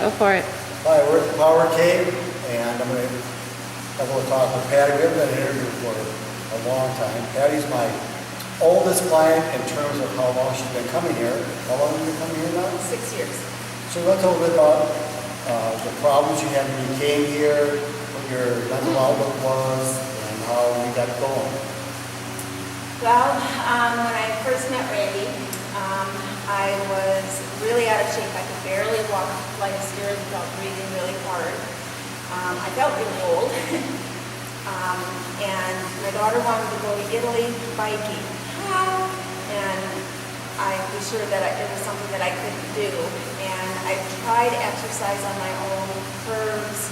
Go for it. Hi, we're at the Power Cave, and I'm going to have a little talk with Patty. We haven't been interviewed for a long time. Patty's my oldest client in terms of how long she's been coming here. How long have you been coming here now? 6 years. So let's talk a bit about the problems you had when you came here, what your mental outlook was, and how you got going. Well, when I first met Randy, I was really out of shape. I could barely walk a flight of stairs without breathing really hard. I felt really old. And my daughter wanted to go to Italy biking. And I was sure that it was something that I couldn't do. And I tried exercise on my own, curves,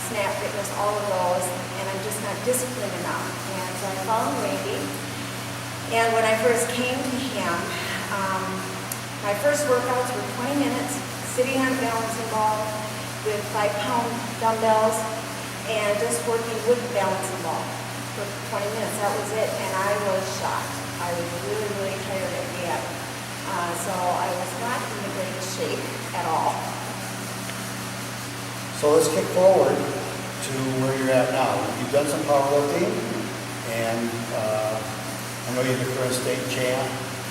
Snap Fitness, all of those, and I'm just not disciplined enough. And so I found Randy. And when I first came to him, my first workouts were 20 minutes, sitting on a balancing ball with 5-pound dumbbells and just working with the balancing ball for 20 minutes. That was it, and I was shocked. I was really, really tired at the end. So I was not in the greatest shape at all. So let's kick forward to where you're at now. You've done some powerlifting, and I know you're the current state champ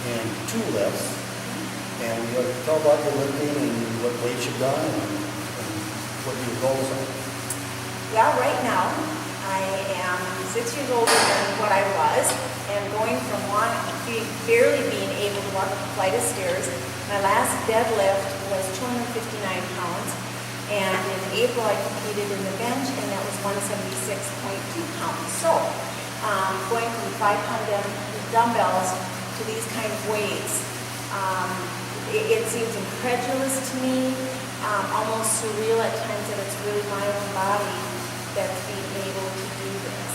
in 2 lifts. And tell about your lifting and what weights you've done and what your goals are. Well, right now, I am 6 years older than what I was, and going from barely being able to walk up a flight of stairs. My last deadlift was 259 pounds, and in April I competed in the bench, and that was 176.2 pounds. So, going from 5-pound dumbbells to these kind of weights, it seems incredulous to me, almost surreal at times that it's really my own body that's being able to do this.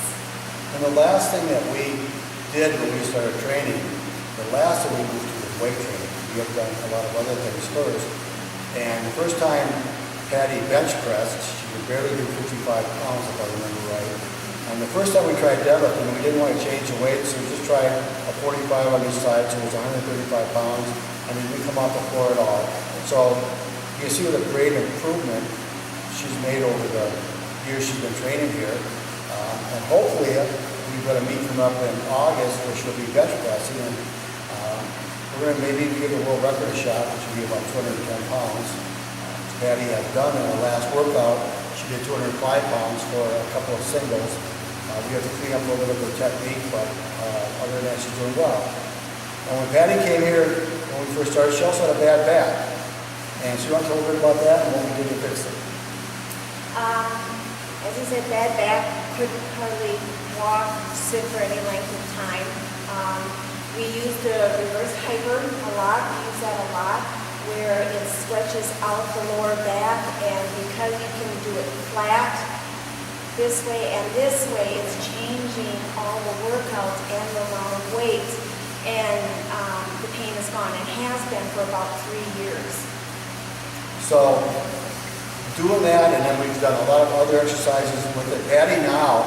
And the last thing that we did when we started training, the last thing we moved to was weight training. We have done a lot of other things first. And the first time Patty bench pressed, she could barely do 55 pounds if I remember right. And the first time we tried deadlifting, we didn't want to change the weight, so we just tried a 45 on each side, so it was 135 pounds. And then we come off the floor at all. So you can see what a great improvement she's made over the years she's been training here. And hopefully we've got a meet coming up in August where she'll be bench pressing. And we're going to maybe give the world record a shot, which will be about 210 pounds. Patty had done in her last workout, she did 205 pounds for a couple of singles. We have to clean up a little bit of her technique, but other than that, she's doing well. And when Patty came here, when we first started, she also had a bad back. And so you want to tell a bit about that and what we did to fix it? As you said, bad back, couldn't hardly walk, sit for any length of time. We use the reverse hyper a lot. We use that a lot, where it stretches out the lower back, and because you can do it flat this way and this way, it's changing all the workouts and the amount of weight, and the pain is gone. It has been for about 3 years. So doing that, and then we've done a lot of other exercises with it. Patty now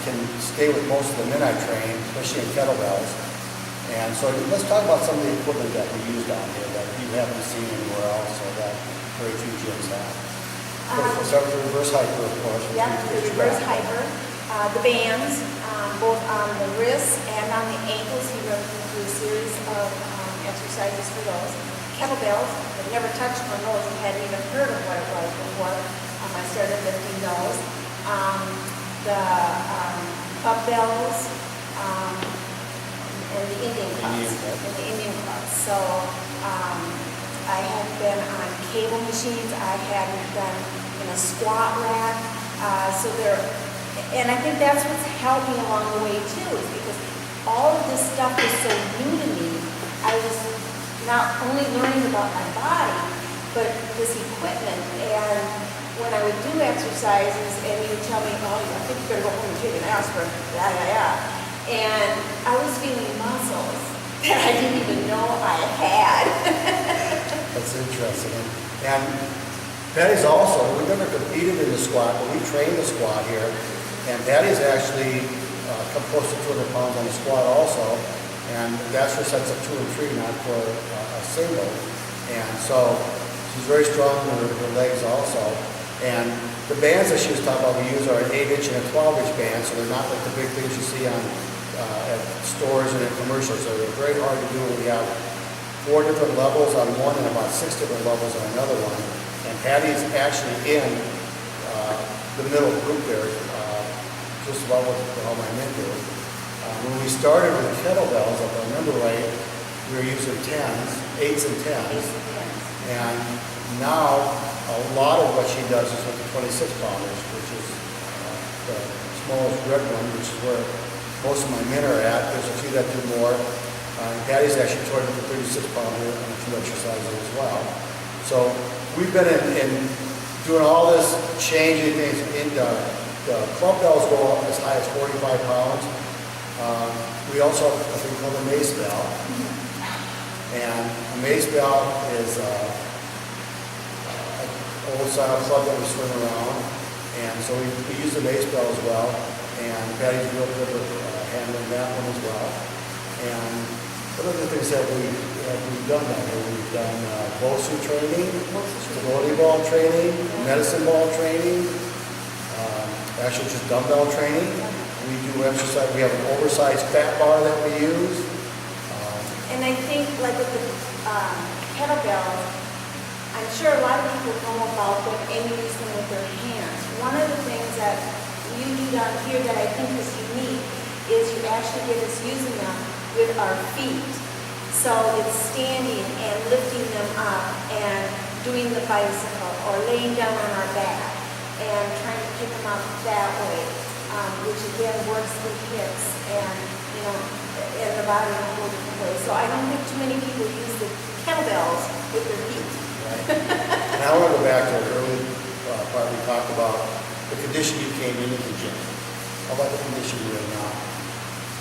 can stay with most of the men I train, especially in kettlebells. And so let's talk about some of the equipment that we use down here that you haven't seen anywhere else, or that very few gyms have. We'll start with the reverse hyper, of course. Yeah, the reverse hyper, the bands, both on the wrists and on the ankles. He runs through a series of exercises for those. Kettlebells, I've never touched one of those. I hadn't even heard of what it was before I started lifting those. The up bells, and the Indian cuts. So I have been on cable machines. I have done in a squat rack. And I think that's what's helped me along the way too, is because all of this stuff is so new to me. I was not only learning about my body, but this equipment. And when I would do exercises, and you would tell me, oh, I think you better go home and take an aspirin, and I was feeling muscles that I didn't even know I had. That's interesting. And Patty's also, we've never competed in the squat, but we train the squat here. And Patty's actually come close to 200 pounds on the squat also. And that's for sets of 2 and 3, not for a single. And so She's very strong in her legs also. And the bands that she was talking about we use are an 8-inch and a 12-inch band, so they're not like the big things you see on at stores and in commercials. So they're very hard to do. We have 4 different levels on one and about 6 different levels on another one. And Patty's actually in the middle group there, just about what all my men do. When we started with kettlebells, if I remember right, we were using 10s, 8s and 10s. And now a lot of what she does is with the 26 pounders, which is the smallest red one, which is where most of my men are at. There's a few that do more. Patty's actually toured with the 36 pounder on a few exercises as well. So we've been in doing all this changing things. The club bells go up as high as 45 pounds. We also have a thing called a mace bell. And a mace bell is an old style club that we swing around. And so we use the mace bell as well. And Patty's real good at handling that one as well. And what other things have we've done down here? We've done BOSU training, stability ball training, medicine ball training, actually just dumbbell training. We do exercise. We have an oversized fat bar that we use. And I think, like with the kettlebell, I'm sure a lot of people know about them and use them with their hands. One of the things that you do down here that I think is unique is you actually get us using them with our feet. So it's standing and lifting them up and doing the bicycle or laying down on our back and trying to pick them up that way, which again works the hips and, and the body in a whole different way. So I don't think too many people use the kettlebells with their feet. Right. And I want to go back to an early part we talked about the condition you came into the gym. How about the condition you're in now?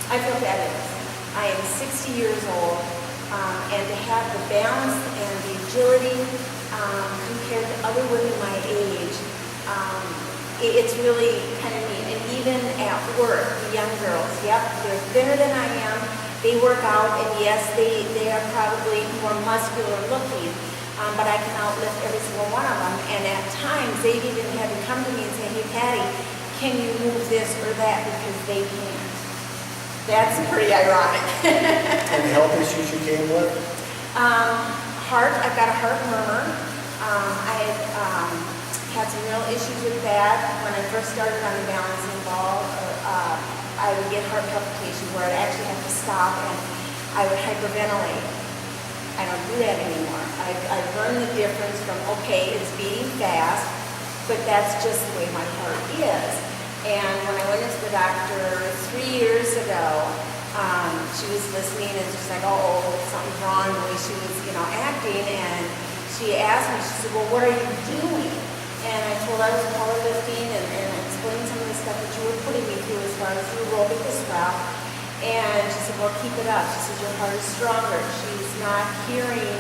I feel fabulous. I am 60 years old, and to have the balance and the agility compared to other women my age, it's really kind of neat. And even at work, the young girls, yep, they're thinner than I am. They work out, and yes, they are probably more muscular looking, but I can outlift every single one of them. And at times, they've even had to come to me and say, "Hey, Patty, can you move this or that?" Because they can't. That's pretty ironic. Any health issues you came with? Heart, I've got a heart murmur. I had some real issues with that. When I first started on the balancing ball, I would get heart palpitations where I'd actually have to stop and I would hyperventilate. I don't do that anymore. I've learned the difference from, okay, it's beating fast, but that's just the way my heart is. And when I went into the doctor 3 years ago, she was listening and she's like, "Oh, something's wrong," the way she was, acting. And she asked me, she said, "Well, what are you doing?" And I told her I was powerlifting and explained some of the stuff that you were putting me through as far as the aerobic as well. And she said, "Well, keep it up." She said, "Your heart is stronger." She's not hearing,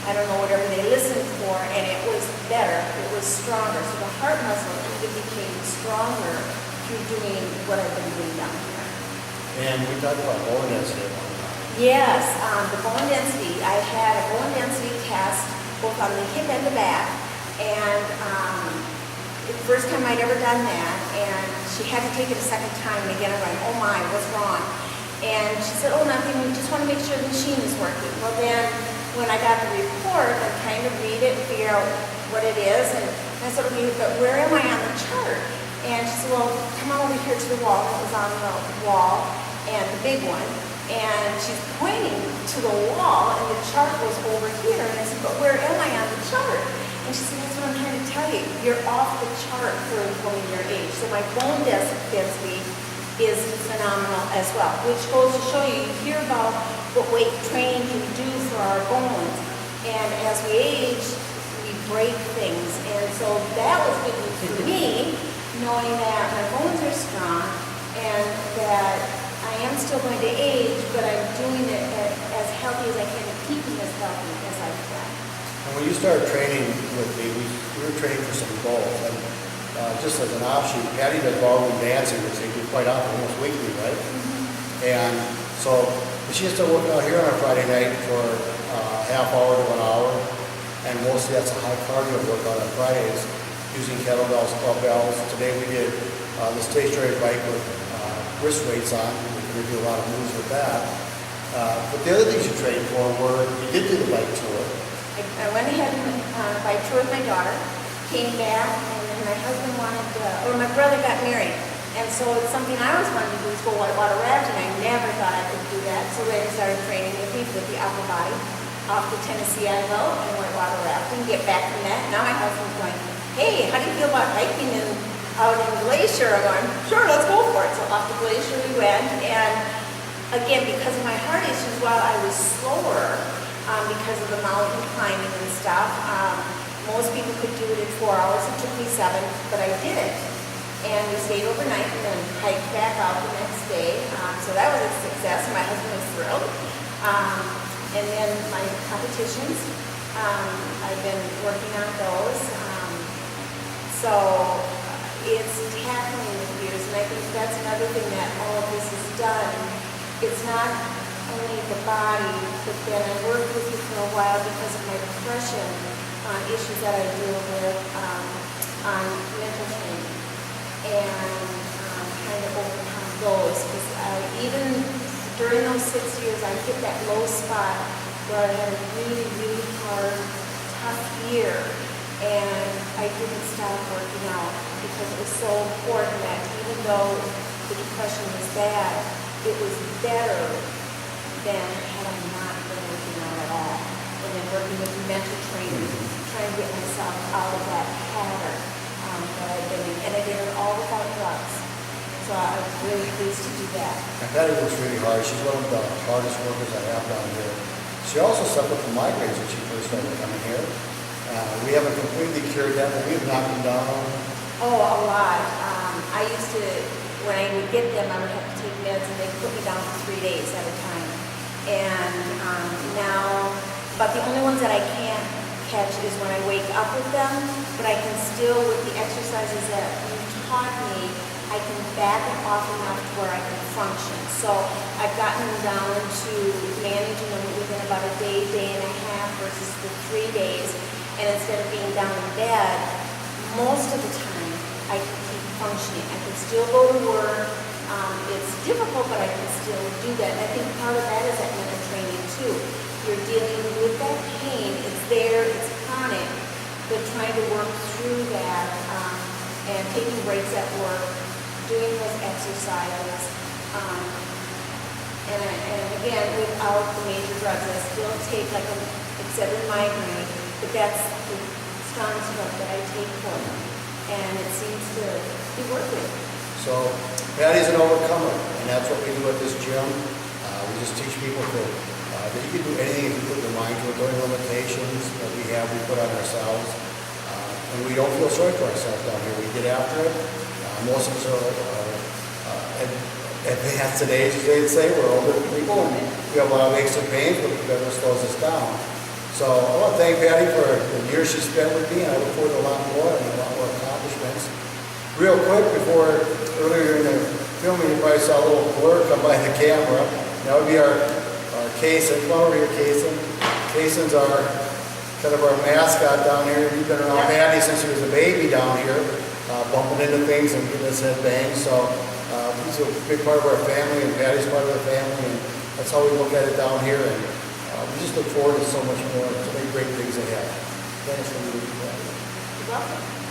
I don't know, whatever they listened for, and it was better. It was stronger. So the heart muscle even became stronger through doing what I've been doing down here. And we talked about bone density at one time. Yes, the bone density. I had a bone density test both on the hip and the back, and the first time I'd ever done that, and she had to take it a second time, and again I'm like, "Oh my, what's wrong?" And she said, "Oh, nothing, we just want to make sure the machine is working." Well then, when I got the report, I'm trying to read it and figure out what it is, and I said, "Okay, but where am I on the chart?" And she said, "Well, come on over here to the wall." It was on the wall, and the big one, and she's pointing to the wall, and the chart was over here, and I said, "But where am I on the chart?" And she said, "That's what I'm trying to tell you. You're off the chart for a woman your age." So my bone density is phenomenal as well, which goes to show you, you hear about what weight training can do for our bones, and as we age, we break things, and so that was good news for me, knowing that my bones are strong, and that I am still going to age, but I'm doing it as healthy as I can and keeping as healthy as I can. And when you started training with me, we were training for some goals. And just as an offshoot, Patty does ballroom dancing, which they do quite often, almost weekly, right? Mm-hmm. And so she used to work out here on a Friday night for half hour to 1 hour. and mostly that's a high cardio workout on Fridays, using kettlebells, club bells. Today we did the stationary bike with wrist weights on. We do a lot of moves with that. But the other things you trained for were, you did do the bike tour. I went ahead and bike tour with my daughter, came back, and then my husband wanted, or my brother got married. And so it's something I always wanted to do is go whitewater rafting. I never thought I could do that. So then I started training with me with the upper body off the Tennessee I go and whitewater rafting, get back from that. Now my husband's going, hey, how do you feel about hiking out in Glacier? I'm going, sure, let's go for it. So off the Glacier we went, and again, because of my heart issues, while I was slower because of the mountain climbing and stuff, most people could do it in 4 hours. It took me 7, but I did it. And we stayed overnight and then hiked back out the next day. So that was a success. My husband was thrilled. And then my competitions, I've been working on those. So it's tackling the fears, and I think that's another thing that all of this has done. It's not only the body, but then I worked with you for a while because of my depression issues that I deal with on mental training, and kind of overcome those. Because even during those 6 years, I hit that low spot where I had a really, really hard, tough year, and I didn't stop working out because it was so important that even though the depression was bad, it was better than had I not been working out at all. And then working with mental training, trying to get myself out of that pattern that I've been in. And I did it all without drugs. So I was really pleased to do that. And Patty works really hard. She's one of the hardest workers I have down here. She also suffered from migraines when she first started coming here. We haven't completely cured that, but we've knocked them down. Oh, a lot. I used to, when I would get them, I would have to take meds, and they'd put me down for 3 days at a time. And now, but the only ones that I can't catch is when I wake up with them, but I can still, with the exercises that you taught me, I can back it off enough to where I can function. So I've gotten down to managing them within about a day, day and a half versus the 3 days. And instead of being down in bed, most of the time I can keep functioning. I can still go to work. It's difficult, but I can still do that. And I think part of that is that mental training too. You're dealing with that pain. It's there. It's chronic. But trying to work through that and taking breaks at work, doing those exercises, and again, without the major drugs. I still take except in migraine, but that's the strong stuff that I take for them, and it seems to be working. So Patty's an overcomer, and that's what we do at this gym. We just teach people that you can do anything if you put your mind to it. Those limitations that we have, we put on ourselves, and we don't feel sorry for ourselves down here. We get after it. Most of us are advanced today, as they'd say. We're older people, and we have a lot of aches and pains, but that slows us down. So I want to thank Patty for the years she spent with me, and I look forward to a lot more and a lot more accomplishments. Real quick, earlier in the filming, you probably saw a little blur come by the camera. That would be our Kason. Come over here, Kason. Kason's kind of our mascot down here. He's been around Patty since he was a baby down here, bumping into things and getting his head banged. So he's a big part of our family, and Patty's part of the family, and that's how we look at it down here. And we just look forward to so much more, so many great things ahead. Thanks for being here. You're welcome.